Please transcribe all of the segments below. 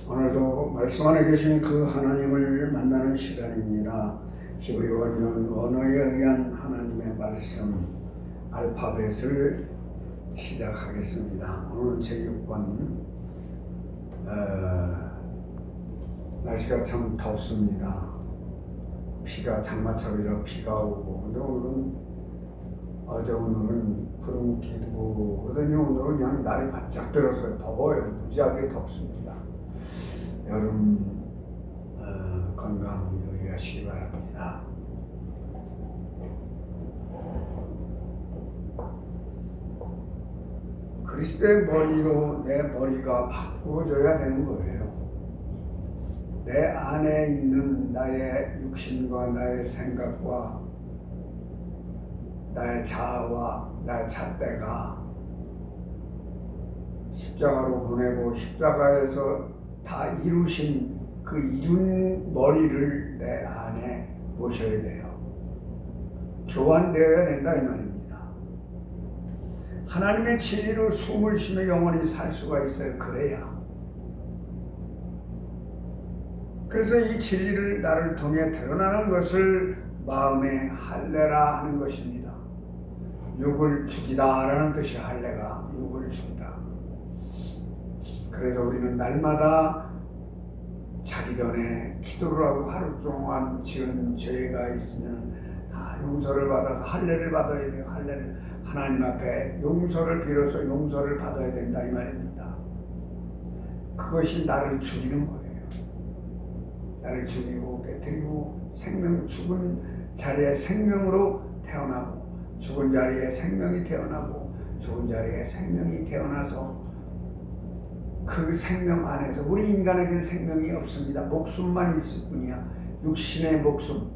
오늘도 말씀 안에 계신 그 하나님을 만나는 시간입니다. 히브리 원문 원어에 의한 하나님의 말씀 알파벳을 시작하겠습니다. 오늘 제6번 날씨가 참 덥습니다. 비가 장마철이라 비가 오고, 근데 오늘은 구름 끼거든요. 오늘은 그냥 날이 바짝 들어서 더워요. 무지하게 덥습니다. 여름 건강 유의하시기 바랍니다. 그리스도의 머리로 내 머리가 바꾸어져야 되는 거예요. 내 안에 있는 나의 육신과 나의 생각과 나의 자아와 나의 잣대가 십자가로 보내고 십자가에서 다 이루신 그 이룬 머리를 내 안에 모셔야 돼요. 교환되어야 된다 이 말입니다. 하나님의 진리로 숨을 쉬며 영원히 살 수가 있어요. 그래야. 그래서 이 진리를 나를 통해 드러나는 것을 마음에 할례라 하는 것입니다. 육을 죽이다 라는 뜻이 할례가 육을 죽이다. 그래서 우리는 날마다 자기 전에 기도를 하고 하루 동안 지은 죄가 있으면 다 용서를 받아서 할례를 받아야 돼요. 할례를 하나님 앞에 용서를 빌어서 용서를 받아야 된다 이 말입니다. 그것이 나를 죽이는 거예요. 나를 죽이고 깨뜨리고 생명 죽은 자리에 생명으로 태어나고 죽은 자리에 생명이 태어나고 죽은 자리에 생명이 태어나서 그 생명 안에서 우리 인간에게는 생명이 없습니다. 목숨만 있을 뿐이야. 육신의 목숨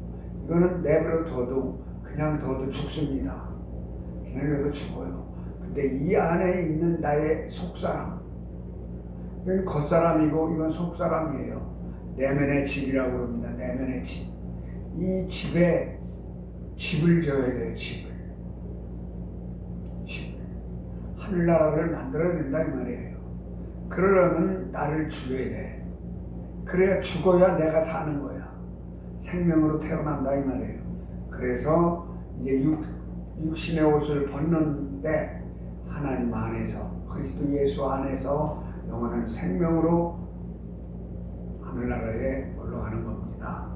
이거는 내버려 둬도 그냥 둬도 죽습니다. 그냥 둬도 죽어요. 근데 이 안에 있는 나의 속사람 이건 겉사람이고 이건 속사람이에요. 내면의 집이라고 합니다. 내면의 집. 이 집에 집을 지어야 돼요. 집을. 하늘나라를 만들어야 된다 이 말이에요. 그러려면 나를 죽여야 돼. 그래야 죽어야 내가 사는 거야. 생명으로 태어난다 이 말이에요. 그래서 이제 육신의 옷을 벗는데 하나님 안에서 그리스도 예수 안에서 영원한 생명으로 하늘나라에 올라가는 겁니다.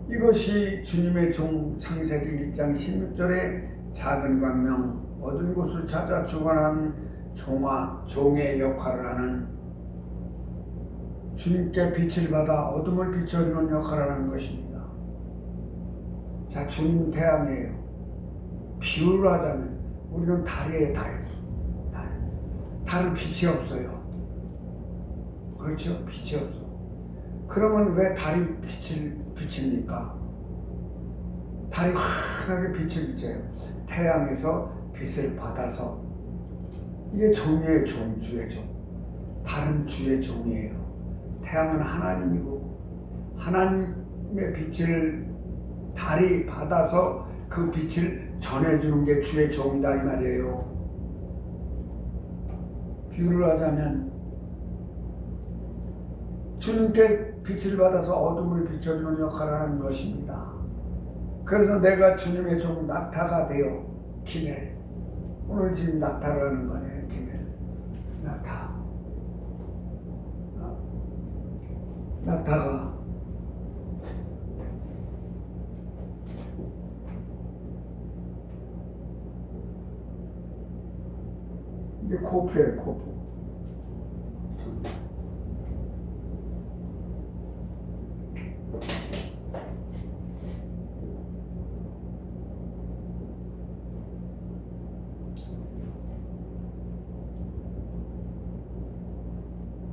이것이 주님의 종 창세기 1장 16절에 작은 광명 어두운 곳을 찾아 주관하는 종의 역할을 하는 주님께 빛을 받아 어둠을 비춰주는 역할을 하는 것입니다. 자, 주님 태양이에요. 비유를 하자면 우리는 달이에요. 달은 빛이 없어요. 그렇죠? 빛이 없어. 그러면 왜 달이 빛을 비칩니까? 달이 환하게 빛을 비춰요. 태양에서 빛을 받아서 이게 종이에요. 주의 종. 달은 주의 종이에요. 태양은 하나님이고 하나님의 빛을 달이 받아서 그 빛을 전해주는 게 주의 종이다 이 말이에요. 비유를 하자면 주님께 빛을 받아서 어둠을 비춰주는 역할을 하는 것입니다. 그래서 내가 주님의 종 낙타가 되어 기멜, 오늘 지금 낙타를 하는 거네요. 기멜, 낙타가 이게 코프예요. 코프.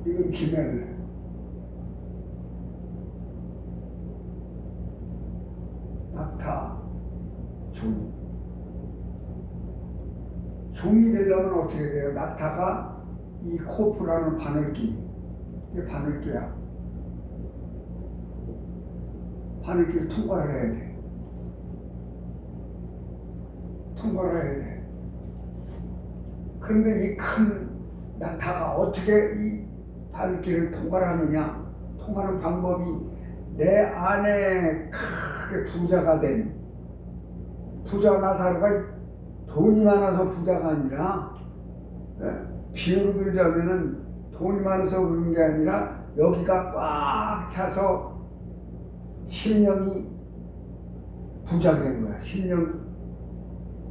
이건 기멜. 낙타, 종이 되려면 어떻게 돼요? 낙타가 이 코프라는 바늘기, 이게 바늘기야. 바늘기를 통과를 해야 돼. 통과를 해야 돼. 그런데 이 큰 낙타가 어떻게 이 바늘길을 통과를 하느냐? 통과하는 방법이 내 안에 크게 부자가 된 부자 나사로가 돈이 많아서 부자가 아니라, 비유로 들자면은 돈이 많아서 그런 게 아니라 여기가 꽉 차서 심령이 부자가 된 거야. 심령.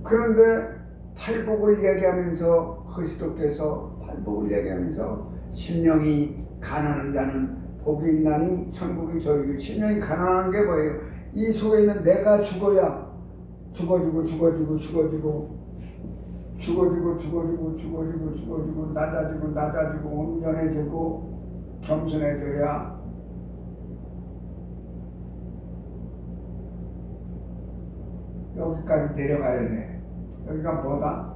그런데 팔복을 얘기하면서 그리스도께서 팔복을 얘기하면서 심령이 가난한 자는 복이 있나니 천국이 저희고, 심령이 가난한 게 뭐예요? 이 속에 있는 내가 죽어야 죽어주고 낮아지고 온전해지고 겸손해져야 여기까지 내려가야 돼. 여기가 뭐다?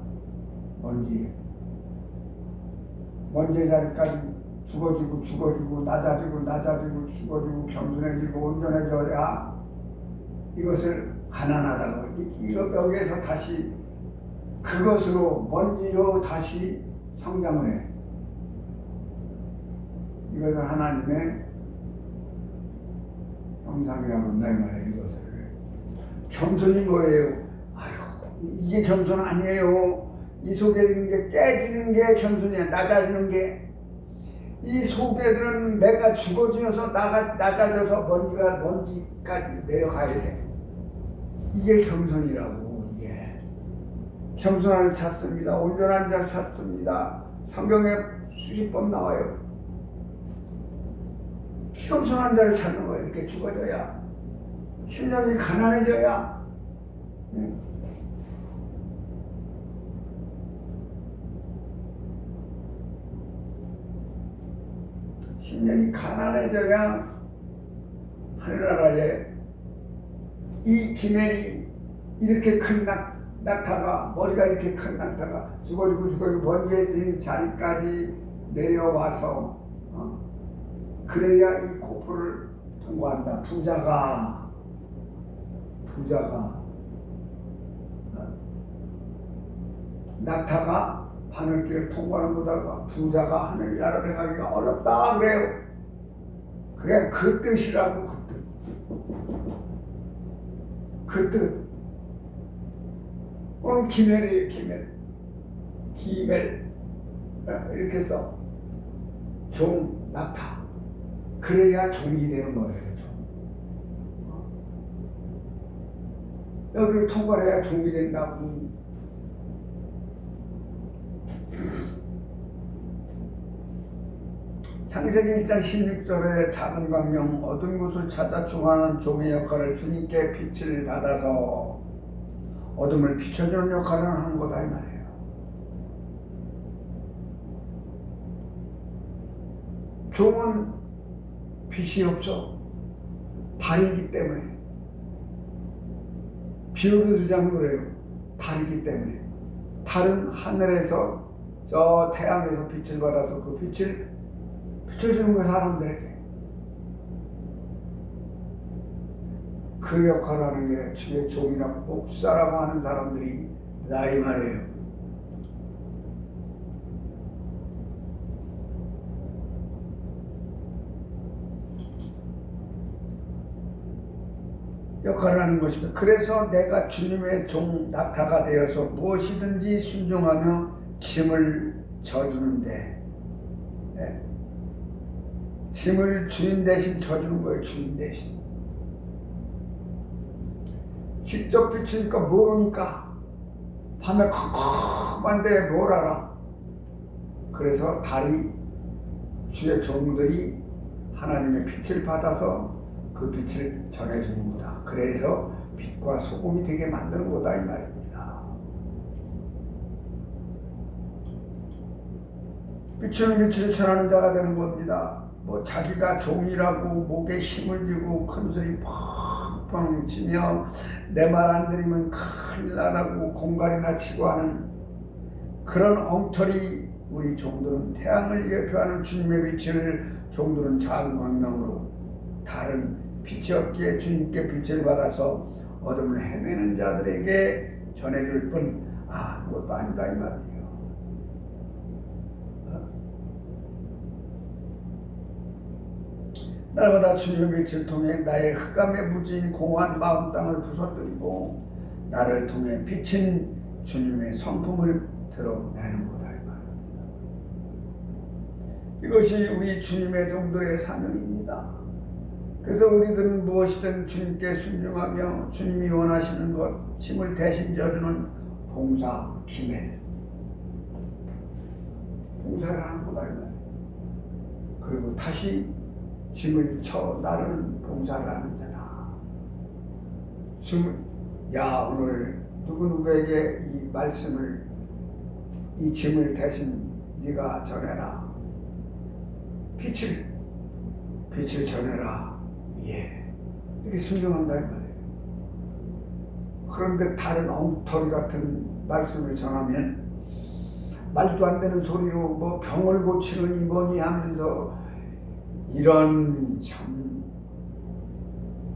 먼지의 자리까지 죽어지고 낮아지고 죽어지고 겸손해지고 온전해져야 이것을 가난하다고. 이거 여기에서 다시 그것으로 먼지로 다시 성장을 해. 이것을 하나님의 형상이라고 한다 이 말이에요. 이것을. 겸손이 뭐예요? 아이고, 이게 겸손 아니에요. 이 속에 있는 게 깨지는 게 겸손이야. 낮아지는 게. 이 속에들은 내가 죽어지면서 낮아져서 먼지까지 내려가야 돼. 이게 겸손이라고. 이게 겸손함을 찾습니다. 온전한 자를 찾습니다. 성경에 수십 번 나와요. 겸손한 자를 찾는 거예요. 이렇게 죽어져야, 심령이 가난해져야. 심령이 가난해져야 하늘나라에 이 기면이 이렇게 큰 낙타가, 머리가 이렇게 큰 낙타가 죽어지고 번지에 든 자리까지 내려와서 그래야 이 고포를 통과한다. 부자가 낙타가 하늘길을 통과하는 보다가 부자가 하늘나라를 가기가 어렵다 그래요. 그래, 그 뜻이라고. 그 뜻. 오늘 기멜이에요. 기멜 이렇게 써. 종, 낙타. 그래야 종이 되는 거예요. 종. 여기를 통과해야 종이 된다고. 창세기 1장 16절에 작은 광명 어두운 곳을 찾아 중하는 종의 역할을, 주님께 빛을 받아서 어둠을 비춰주는 역할을 하는 거다 이 말이에요. 종은 빛이 없어. 달이기 때문에. 비유를 들자면 그래요. 달이기 때문에. 달은 하늘에서 저 태양에서 빛을 받아서 그 빛을 비춰주는 거예요. 사람들에게. 그 역할을 하는 게 주의 종이나 목사라고 하는 사람들이 나 이 말이에요. 역할을 하는 것입니다. 그래서 내가 주님의 종 낙타가 되어서 무엇이든지 순종하며 짐을 져주는데, 짐을 주인 대신 져주는 거예요. 주인 대신. 직접 비추니까 모르니까 밤에 컴컴한데 뭘 알아. 그래서 달이, 주의 종들이 하나님의 빛을 받아서 그 빛을 전해주는 거다. 그래서 빛과 소금이 되게 만드는 거다 이 말입니다. 비추는 빛을 전하는 자가 되는 겁니다. 자기가 종이라고 목에 힘을 쥐고 큰 소리 펑펑 치며 내 말 안 들으면 큰일 나라고 공갈이나 치고 하는 그런 엉터리 우리 종들은, 태양을 예표하는 주님의 빛을 종들은 작은 광명으로, 다른 빛이 없기에 주님께 빛을 받아서 어둠을 헤매는 자들에게 전해줄 뿐, 그것도 아니다 이 말이에요. 날마다 주님의 빛을 통해 나의 흑암에 부진 공허한 마음 땅을 부서뜨리고 나를 통해 비친 주님의 성품을 드러내는 거다 이 말입니다. 이것이 우리 주님의 종들의 사명입니다. 그래서 우리들은 무엇이든 주님께 순종하며 주님이 원하시는 것, 짐을 대신 져주는 봉사, 기매, 봉사를 하는 거다 이 말이에요. 그리고 다시 짐을 쳐 나르는 봉사를 하는 자다. 야, 오늘 누구누구에게 이 말씀을, 이 짐을 대신 네가 전해라. 빛을 전해라. 예, 이렇게 순종한다 이 말이에요. 그런데 다른 엉터리 같은 말씀을 전하면 말도 안 되는 소리로 뭐 병을 고치는 이번이 하면서 이런 참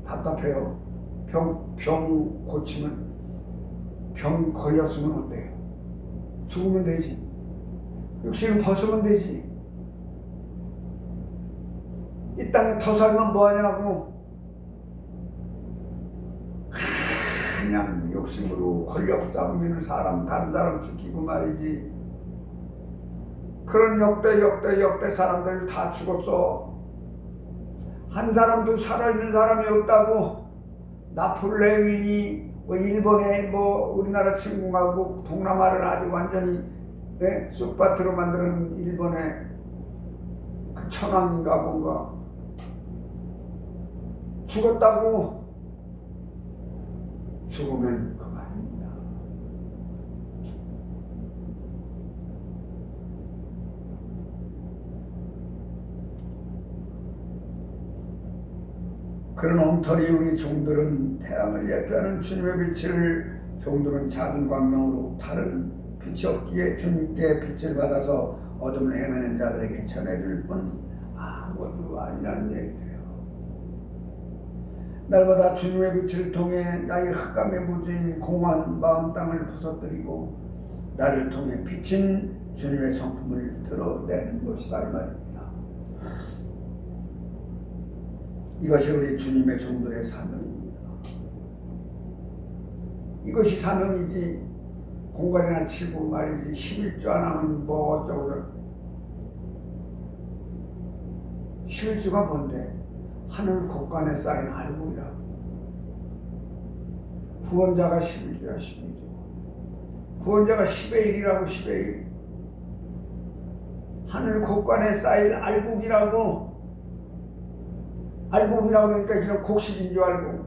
답답해요. 병 고치면 병 걸렸으면 어때요? 죽으면 되지. 육신을 벗으면 되지. 이 땅에 더 살면 뭐하냐고. 그냥 욕심으로 권력 잡으면 다른 사람 죽이고 말이지. 그런 역대 사람들 다 죽었어. 한 사람도 살아있는 사람이 없다고. 나폴레옹이 뭐 일본에 뭐 우리나라 침공하고 동남아를 아주 완전히 쑥밭으로 만드는 일본의 그 천황인가 뭔가 죽었다고. 죽으면 그만입니다. 그런 엉터리 우리 종들은 태양을 예표하는 주님의 빛을 종들은 작은 광명으로 다른 빛이 없기에 주님께 빛을 받아서 어둠을 헤매는 자들에게 전해줄 뿐 아무것도 아니라는 얘기예요. 날마다 주님의 빛을 통해 나의 흑암에 부진 공허한 마음 땅을 부서뜨리고 나를 통해 비친 주님의 성품을 드러내는 것이다 이 말입니다. 이것이 우리 주님의 종들의 사명입니다. 이것이 사명이지 공갈이나 치고 말이지 11조 안 하면 뭐 어쩌고 11조가 뭔데? 하늘 곳간에 쌓인 알곡이라고. 구원자가 11조야 12조. 구원자가 10의 1이라고 10의 1. 하늘 곳간에 쌓일 알곡이라고. 알곡이라고 그러니까 이런 곡식인 줄 알고.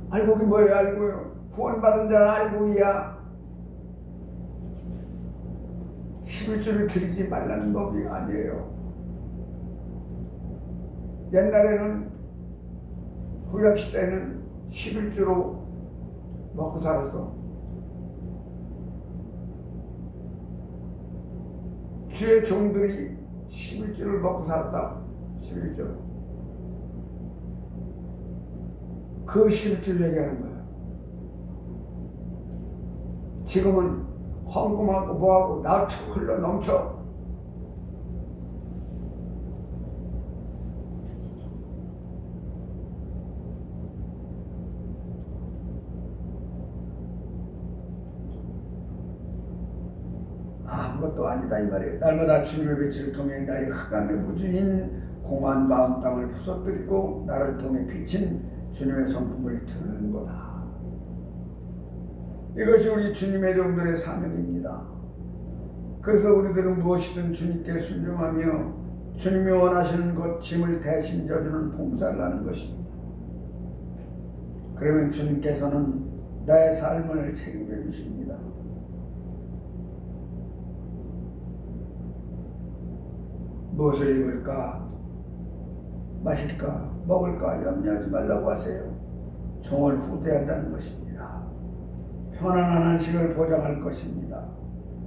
알곡이 뭐예요? 알고요. 구원받은 자는 알곡이야. 11조를 드리지 말라는 법이 아니에요. 옛날에는 구약시대에는 11조로 먹고 살았어. 주의 종들이 11조를 먹고 살았다. 11조. 그 11조를 얘기하는 거야. 지금은 헌금하고 뭐하고 나쳐 흘러 넘쳐. 아무것도 아니다 이 말이에요. 날마다 주님의 빛을 통해 나의 흑암의 부진인 공허한 마음 땅을 부서뜨리고 나를 통해 비친 주님의 성품을 드러내는 거다. 이것이 우리 주님의 종들의 사명입니다. 그래서 우리들은 무엇이든 주님께 순종하며 주님이 원하시는 것 짐을 대신 져주는 봉사를 하는 것입니다. 그러면 주님께서는 나의 삶을 책임져 주십니다. 무엇을 입을까, 마실까, 먹을까 염려하지 말라고 하세요. 종을 후대한다는 것입니다. 편안한 안식을 보장할 것입니다.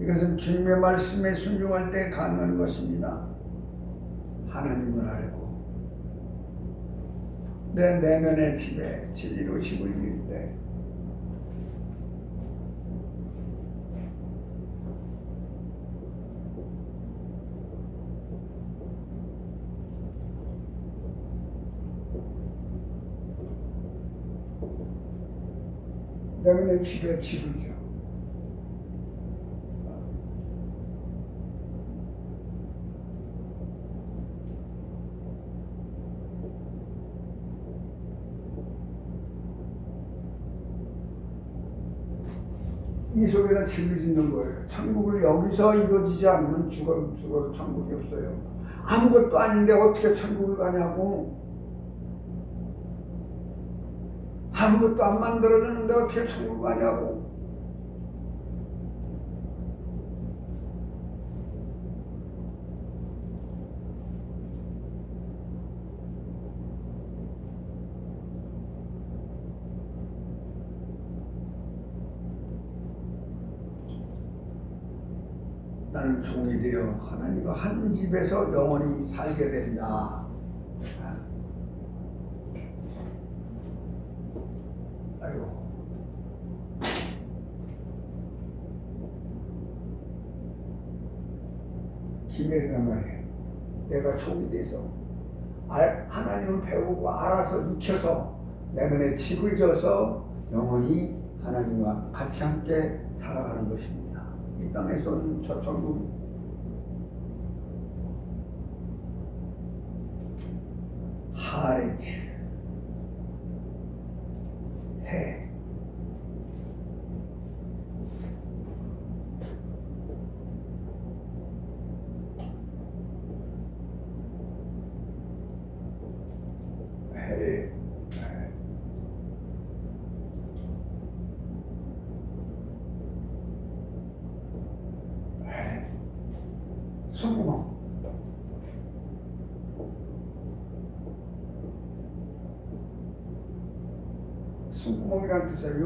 이것은 주님의 말씀에 순종할 때 가능한 것입니다. 하나님을 알고 내 내면의 집에 진리로 집을 지을 때 때문에 집에 집을 져. 이 속에다 집을 짓는 거예요. 천국을 여기서 이루어지지 않으면 죽어도 천국이 없어요. 아무것도 아닌데 어떻게 천국을 가냐고. 아무것도 안 만들어졌는데 어떻게 천국을 가냐고. 나는 종이 되어 하나님과 한 집에서 영원히 살게 된다. 아이고. 기회란 말이에요. 내가 종이 돼서 하나님을 배우고 알아서 익혀서 내면에 집을 져서 영원히 하나님과 같이 함께 살아가는 것입니다. 이 땅에서는 저 천국 하레츠 해 숨구멍. 숨구멍이라는 뜻이에요.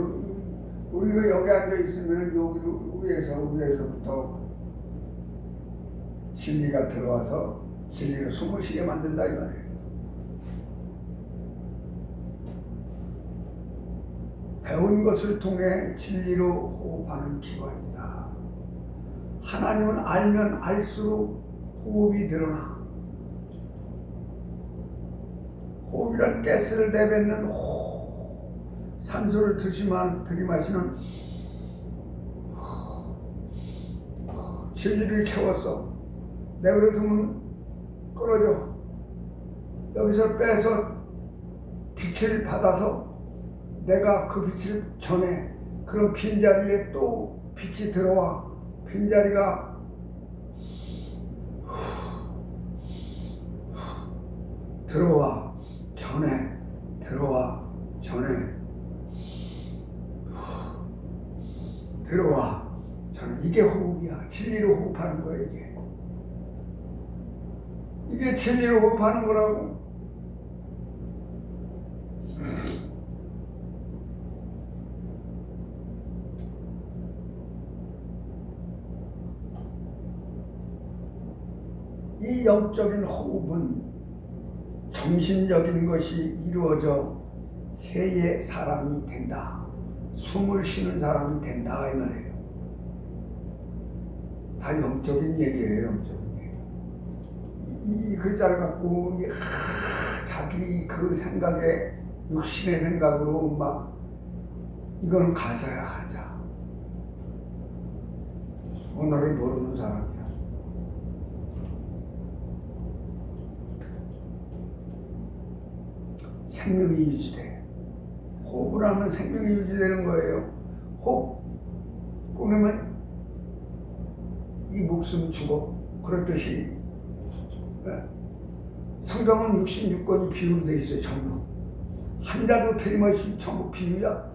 우리가 여기 앉아 있으면 여기로 위에서부터 진리가 들어와서 진리로 숨을 쉬게 만든다 이 말이에요. 배운 것을 통해 진리로 호흡하는 기관이다. 하나님은 알면 알수록 호흡이 늘어나. 호흡이란 가스를 내뱉는 호흡, 산소를 들이마시는 진리를 채웠어. 내버려두면 끊어져. 여기서 빼서 빛을 받아서 내가 그 빛을 전해. 그런 빈자리에 또 빛이 들어와. 빈자리가 들어와 전해 들어와 전해 들어와 전해. 이게 호흡이야. 진리로 호흡하는 거야. 이게 진리로 호흡하는 거라고. 이 영적인 호흡은 정신적인 것이 이루어져 해의 사람이 된다. 숨을 쉬는 사람이 된다 이 말이에요. 다 영적인 얘기예요. 영적인 얘기. 이 글자를 갖고 자기 그 생각에 육신의 생각으로 막 이거는 가짜야 가짜. 오늘을 모르는 사람이야. 생명이 유지돼. 호흡을 하면 생명이 유지되는 거예요. 호흡 끊으면 이 목숨 죽어. 그렇듯이 성경은 66권이 비유로 돼 있어요. 전부 한자도 틀림없이 전부 비유야.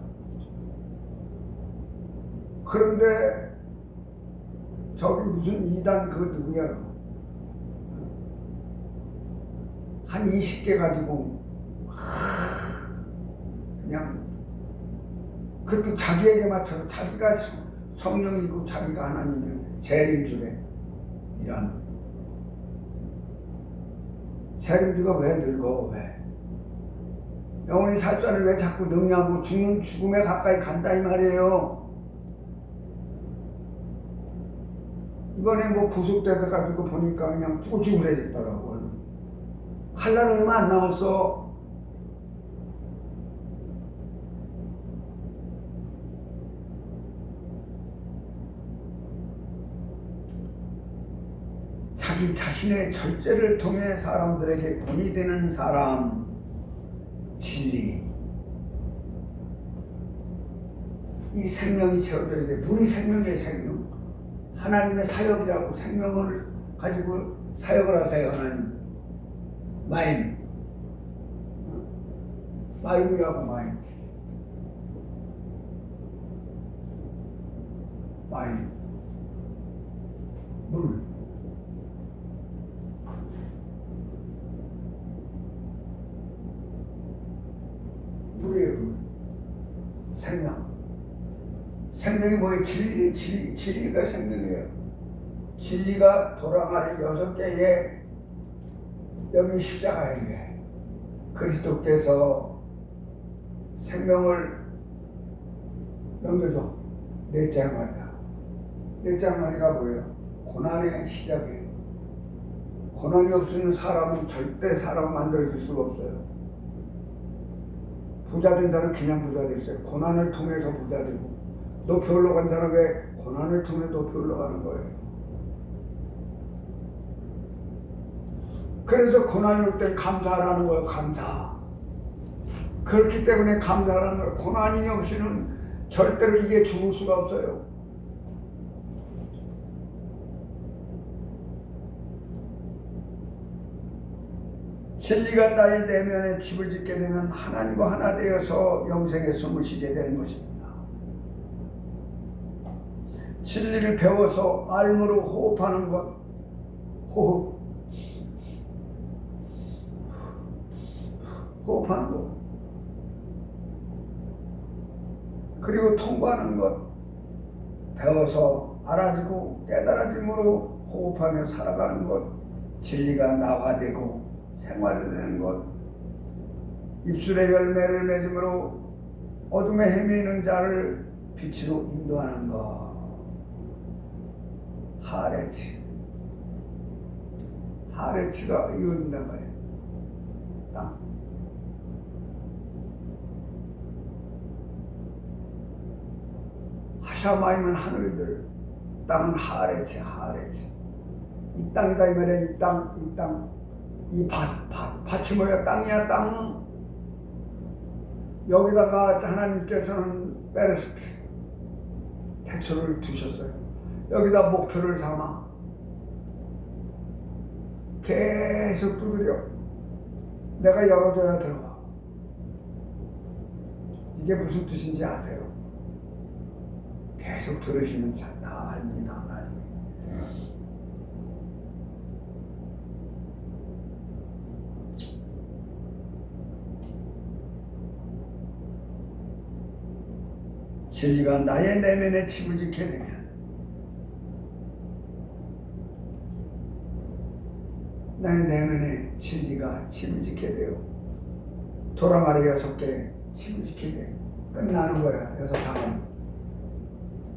그런데 저기 무슨 이단 그 누구야 한 20개 가지고 그냥 그것도 자기에게 맞춰서 자기가 성령이고 자기가 하나님을 재림주래. 이란 재림주가 왜 늙어? 왜? 영원히 살 사람을 왜 자꾸 능냐고. 죽음에 가까이 간다 이 말이에요. 이번에 뭐 구속돼서 가지고 보니까 그냥 쭈글쭈글해졌더라고. 칼날 얼마 안 남았어. 자기 자신의 절제를 통해 사람들에게 본이 되는 사람, 진리. 이 생명이 채워져야 돼. 물이 생명이에요, 생명. 하나님의 사역이라고 생명을 가지고 사역을 하세요, 하나님. 마임. 마임이라고, 마임. 마임. 물. 물이에요, 물. 생명. 생명이 뭐예요? 진리가 생명이에요. 진리가 도랑아리 6개의 여기 십자가에 이게 그리스도께서 생명을 넘겨줘. 넷째 항아리다. 넷째 항아리가 뭐예요? 고난의 시작이에요. 고난이 없으면 사람은 절대 사람 만들어줄 수가 없어요. 부자 된 사람은 그냥 부자 됐어요. 고난을 통해서 부자 되고, 높이 올라간 사람은 왜 고난을 통해 높이 올라가는 거예요. 그래서 고난이 올 때 감사하라는 거예요. 감사. 그렇기 때문에 감사하라는 거예요. 고난이 없이는 절대로 이게 죽을 수가 없어요. 진리가 나의 내면에 집을 짓게 되면 하나님과 하나 되어서 영생에 숨을 쉬게 되는 것입니다. 진리를 배워서 알므로 호흡하는 것, 호흡하는 것, 그리고 통과하는 것, 배워서 알아지고 깨달아짐으로 호흡하며 살아가는 것, 진리가 나화되고 생활되는 것, 입술의 열매를 맺음으로 어둠에 헤매는 자를 빛으로 인도하는 것. 하레치가 이룬단 말이에요. 땅. 하샤마임은 하늘들, 땅은 하레치. 이 땅이다 이 말이야. 이 땅. 이 밭이 뭐야? 땅이야, 땅. 여기다가 하나님께서는 베레스트 태초를 두셨어요. 여기다 목표를 삼아 계속 두드려. 내가 열어줘야 들어가. 이게 무슨 뜻인지 아세요? 계속 들으시면 다 압니다. 나중에. 진리가 나의 내면에 집을 짓게 되면 나의 내면에 진리가 집을 짓게 돼요. 도랑아리 6개 집을 짓게 돼요. 끝나는 거야. 6항아리.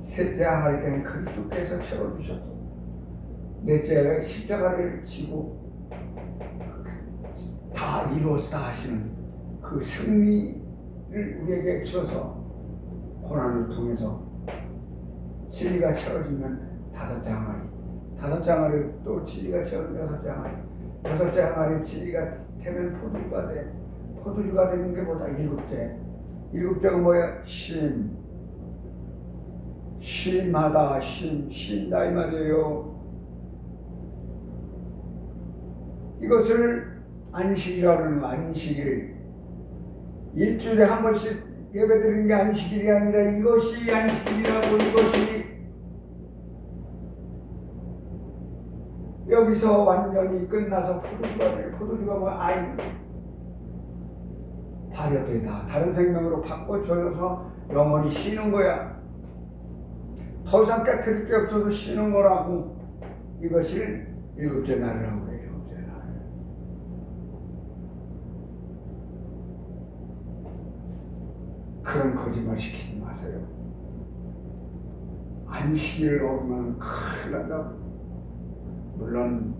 셋째 항아리는 그리스도께서 채워주셨어. 넷째 십자가를 지고 다 이루었다 하시는 그 승리를 우리에게 주셔서 고난을 통해서 진리가 채워지면 5째 항아리, 5째 항아리 또 진리가 채워지면 6째 항아리, 6째 항아리 진리가 되면 포도주가 돼. 포도주가 되는 게 뭐다? 7째. 7째가 뭐야? 쉼하다, 쉰다 이 말이에요. 이것을 안식이라고 하는 거. 안식일. 일주일에 한 번씩 예배 드리는 게 안식일이 아니라 이것이 안식일이라고. 이것이 여기서 완전히 끝나서 포도주가 돼요. 포도주가 뭐야? 아인. 발효되다. 다른 생명으로 바꿔줘서 영원히 쉬는 거야. 더 이상 깨트릴 게 없어서 쉬는 거라고. 이것이 7째 날이라고 그래요. 7째 날. 그런 거짓말 시키지 마세요. 안식일을 어기면 큰일 난다. 물론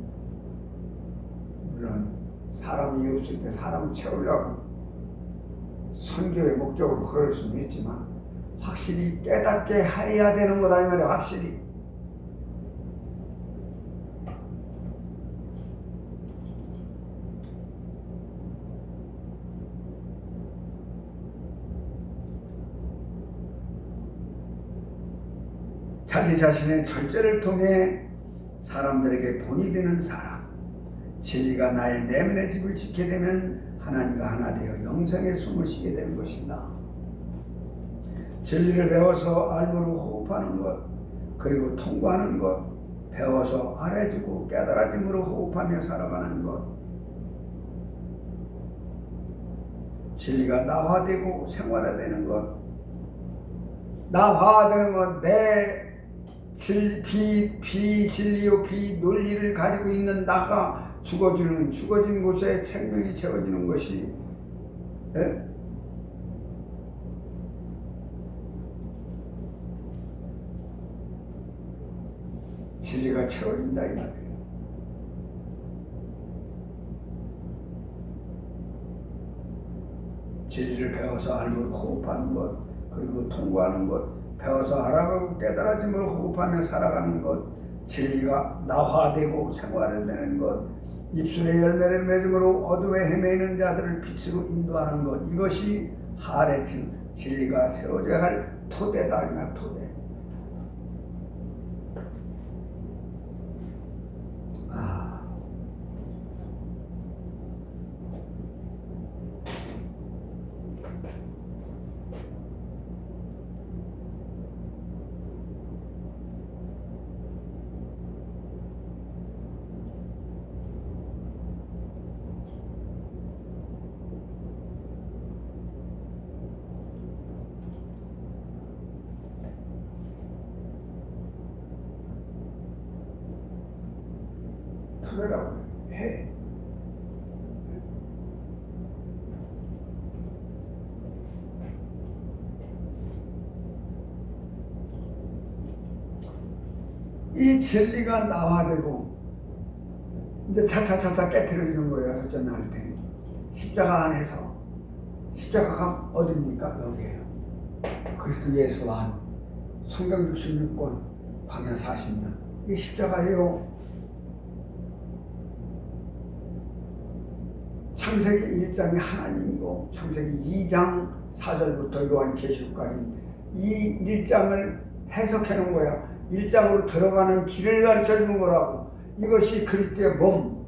사람이 없을 때 사람 채우려고 선교의 목적으로 그럴 수는 있지만 확실히 깨닫게 해야 되는 거다 이 말이야. 확실히 자기 자신의 절제를 통해 사람들에게 본이 되는 사람, 진리가 나의 내면의 집을 지게 되면 하나님과 하나 되어 영생의 숨을 쉬게 되는 것입니다. 진리를 배워서 알므로 호흡하는 것, 그리고 통과하는 것, 배워서 알아주고 깨달아짐으로 호흡하며 살아가는 것, 진리가 나화되고 생활화되는 것, 나화되는 것, 내 비진리요 비논리를 가지고 있는 나가 죽어진 곳에 생명이 채워지는 것이 진리가 채워진다 이 말이에요. 진리를 배워서 알므로 호흡하는 것, 그리고 통과하는 것, 배워서 알아가고 깨달아짐으로 호흡하며 살아가는 것, 진리가 나화되고 생활화되는 것, 입술에 열매를 맺음으로 어둠에 헤매이는 자들을 빛으로 인도하는 것, 이것이 하레층 진리가 세워져야 할 토대다. 토대. 토대라고 해. 이 진리가 나화되고 이제 차차차차 깨트려지는 거예요. 첫째 날 때. 십자가 안에서. 십자가가 어딥니까? 여기에요. 그리스도 예수 안. 성경 66권, 광야 40년. 이 십자가예요. 창세기 1장이 하나님이고 창세기 2장 4절부터 요한계시록까지 이 1장을 해석해 놓은 거야. 1장으로 들어가는 길을 가르쳐 주는 거라고. 이것이 그리스도의 몸.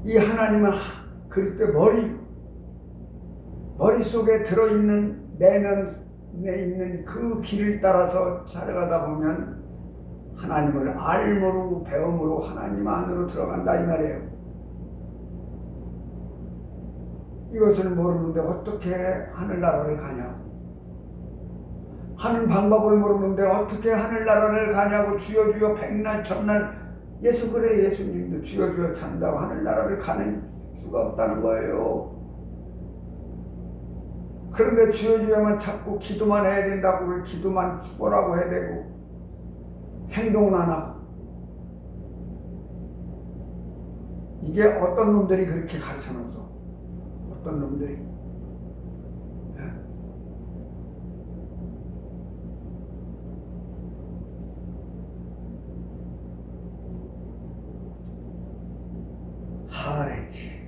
이 하나님은 그리스도의 머릿속에 들어있는 내면에 있는 그 길을 따라서 찾아가다 보면 하나님을 알므로 배움으로 하나님 안으로 들어간다 이 말이에요. 이것을 모르는데 어떻게 하늘나라를 가냐고. 하는 방법을 모르는데 어떻게 하늘나라를 가냐고. 주여 주여 백날 천날 예수 그래. 예수님도 주여 주여 찬다고 하늘나라를 가는 수가 없다는 거예요. 그런데 주여 주여만 찾고 기도만 해야 된다고. 기도만 죽어라고 해야 되고 행동은 안 하고. 이게 어떤 놈들이 그렇게 가르쳐놨어. 어떤 놈들이. 하레치.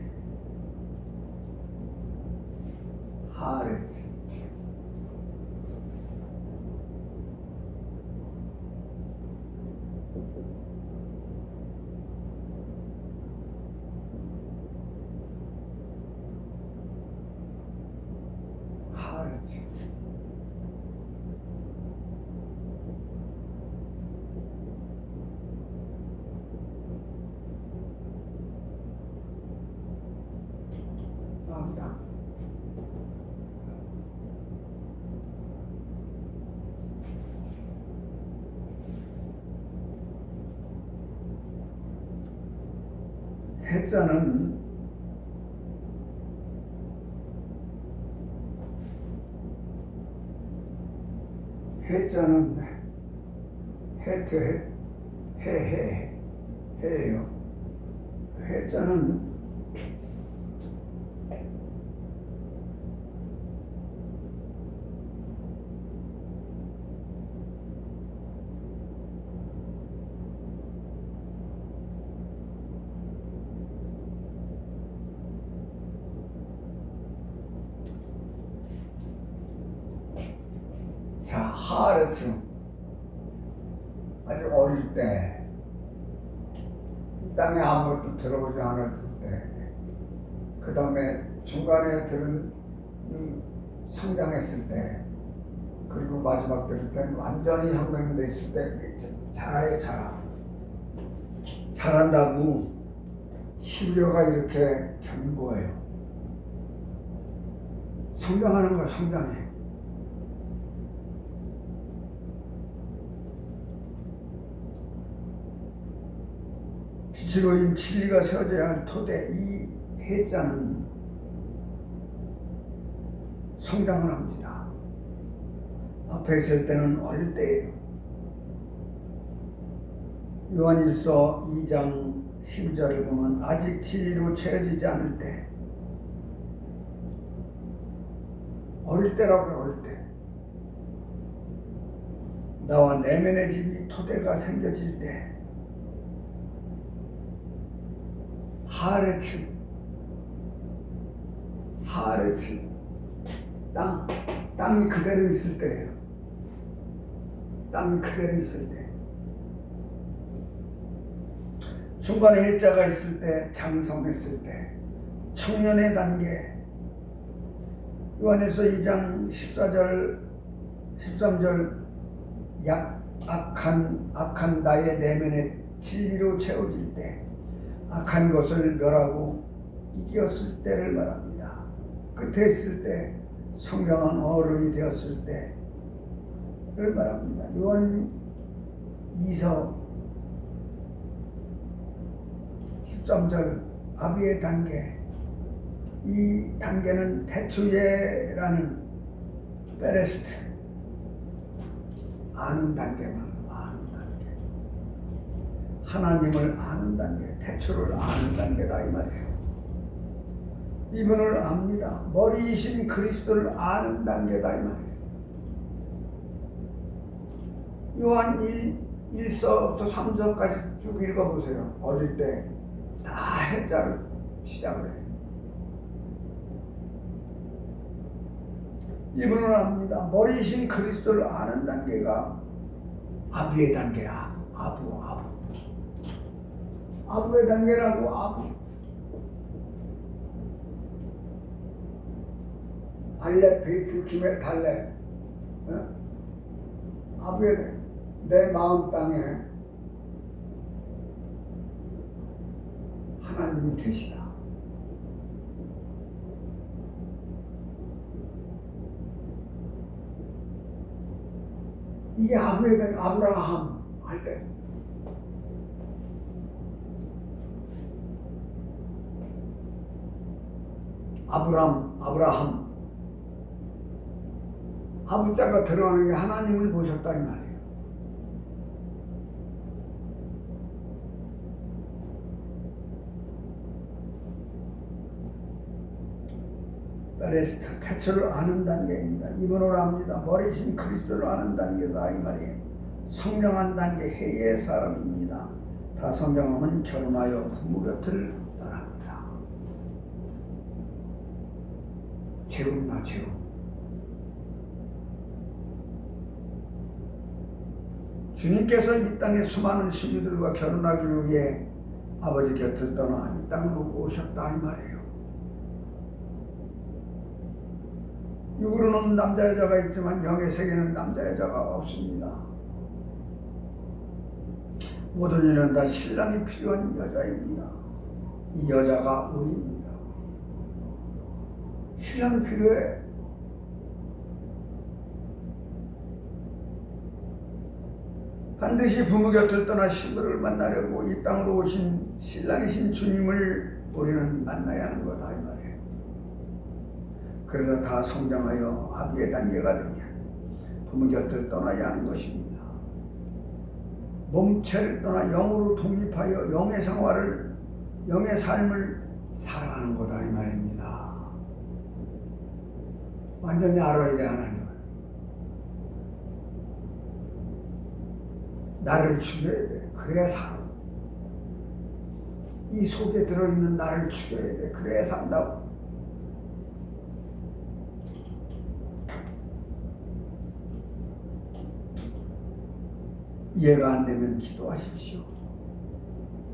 해자는 해예요. 해자는 자, 하르츠 아주 어릴 때 이 땅에 아무것도 들어오지 않았을 때, 그 다음에 중간에 성장했을 때, 그리고 마지막 들을 때 완전히 성장됐을 때 자라요. 자란다고 히브리어가 이렇게 견고해요. 성장하는 거 성장해. 빛으로인 진리가 세워져야 할 토대, 이 해자는 성장을 합니다. 앞에 있을 때는 어릴 때예요. 요한일서 2장 12절을 보면 아직 진리로 채워지지 않을 때, 어릴 때라고요. 어릴 때 나와 내면의 집이 토대가 생겨질 때, 하르츠 땅이 그대로 있을 때예요. 땅이 그대로 있을 때, 중간에 해자가 있을 때, 장성했을 때, 청년의 단계. 요한일서 2장 14절 13절 악한 나의 내면에 진리로 채워질 때, 악한 것을 멸하고 이겼을 때를 말합니다. 끝에 있을 때, 성장한 어른이 되었을 때를 말합니다. 요한 2서 13절 아비의 단계, 이 단계는 태초예라는 베레스트, 아는 단계만, 아는 단계, 하나님을 아는 단계, 태초를 아는 단계다 이 말이에요. 이분을 압니다. 머리이신 그리스도를 아는 단계다 이 말이에요. 요한 1서부터 3서까지 쭉 읽어보세요. 어릴 때 다 해자로 시작을 해요. 이분을 압니다. 머리이신 그리스도를 아는 단계가 아비의 단계야. 아부의 단계라고. 알렙, 베이트, 기메, 달렙. 아부의 내 마음 땅에 하나님이 계시다. 이게 아부에 대한 아브라함 할 때, 아브라함 아부자가 들어가는 게 하나님을 보셨다 이 말이에요. 베레스트, 태초를 아는 단계입니다. 이분을 압니다. 머리신 그리스도를 아는 단계다 이 말이에요. 성장한 단계, 해의 사람입니다. 다 성장하면 결혼하여 부모 곁을 떠납니다. 재운나 재운. 주님께서 이 땅에 수많은 신유들과 결혼하기 위해 아버지 곁을 떠나 이 땅으로 오셨다 이 말이에요. 육으로는 남자 여자가 있지만 영의 세계는 남자 여자가 없습니다. 모든 일은 다 신랑이 필요한 여자입니다. 이 여자가 우리입니다. 신랑이 필요해. 반드시 부모 곁을 떠나 신부를 만나려고 이 땅으로 오신 신랑이신 주님을 우리는 만나야 하는 거다 이 말이에요. 그래서 다 성장하여 아비의 단계가 되면 부모 곁을 떠나야 하는 것입니다. 몸체를 떠나 영으로 독립하여 영의 생활을, 영의 삶을 살아가는 거다 이 말입니다. 완전히 알아야 돼. 하나님을 나를 죽여야 돼. 그래야 살아. 이 속에 들어있는 나를 죽여야 돼. 그래야 산다고. 이해가 안 되면 기도하십시오.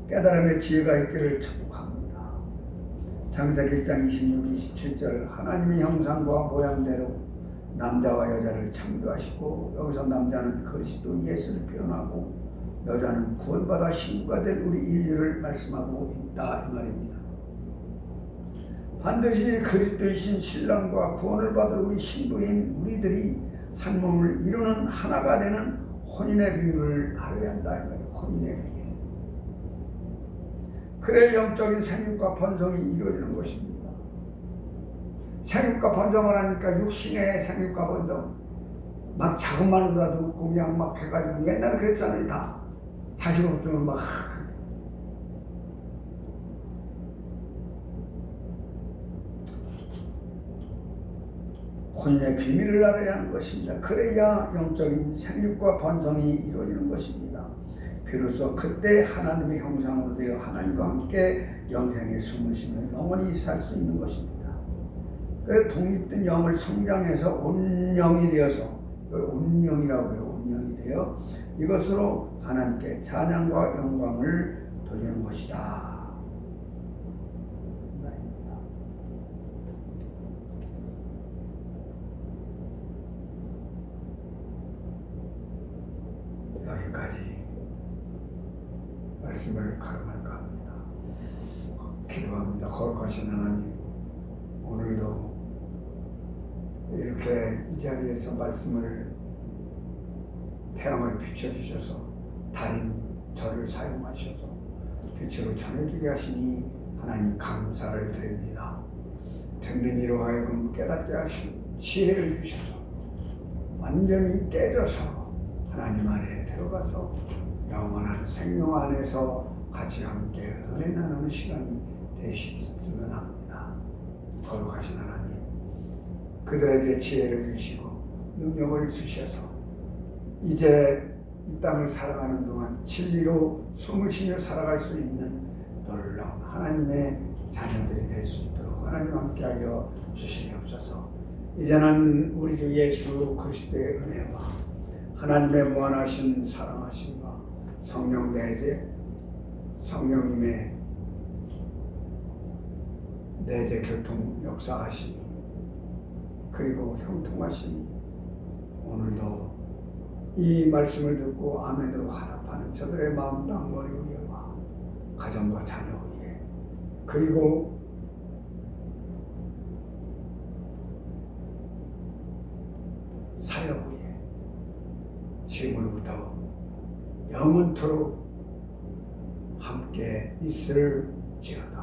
깨달음의 지혜가 있기를 축복합니다. 창세기 1장 26, 27절 하나님의 형상과 모양대로 남자와 여자를 창조하시고, 여기서 남자는 그리스도 예수를 표현하고 여자는 구원받아 신부가 될 우리 인류를 말씀하고 있다 이 말입니다. 반드시 그리스도이신 신랑과 구원을 받을 우리 신부인 우리들이 한 몸을 이루는 하나가 되는 혼인의 비밀을 알아야 한다 이 말이에요. 혼인의 비밀. 그래 영적인 생육과 번성이 이루어지는 것입니다. 생육과 번성을 하니까 육신의 생육과 번성, 막 자금만 얻어도 그냥 막 해가지고, 옛날에 그랬잖아요. 다 자식 없으면 막 혼인의 비밀을 알아야 하는 것입니다. 그래야 영적인 생육과 번성이 이루어지는 것입니다. 비로소 그때 하나님의 형상으로 되어 하나님과 함께 영생에 숨을 쉬며 영원히 살 수 있는 것입니다. 그래서 독립된 영을 성장해서 온영이 되어서, 온영이라고 해요. 온영이 되어 이것으로 하나님께 찬양과 영광을 돌리는 것이다. 여기까지 말씀을 가름할까 합니다. 기도합니다. 거룩하신 하나님, 오늘도 이렇게 이 자리에서 말씀을, 태양을 비춰주셔서 달인 저를 사용하셔서 빛으로 전해주게 하시니 하나님 감사를 드립니다. 듣는 이로 하여금 깨닫게 하신 지혜를 주셔서 완전히 깨져서 하나님 안에 들어가서 영원한 생명 안에서 같이 함께 은혜 나누는 시간이 되셨으면 합니다. 거룩하신 하나님, 그들에게 지혜를 주시고 능력을 주셔서 이제 이 땅을 살아가는 동안 진리로 숨을 쉬며 살아갈 수 있는 놀라운 하나님의 자녀들이 될 수 있도록 하나님 함께하여 주시옵소서. 이제는 우리 주 예수 그리스도의 은혜와 하나님의 무한하신 사랑하심과 성령 내재, 성령님의 내재 교통 역사하심, 그리고 형통하심, 오늘도 이 말씀을 듣고 아멘으로 화답하는 저들의 마음당 머리 위에와 가정과 자녀 위에, 그리고 사역 위에 지금으로부터 영원토록 함께 있을지어다.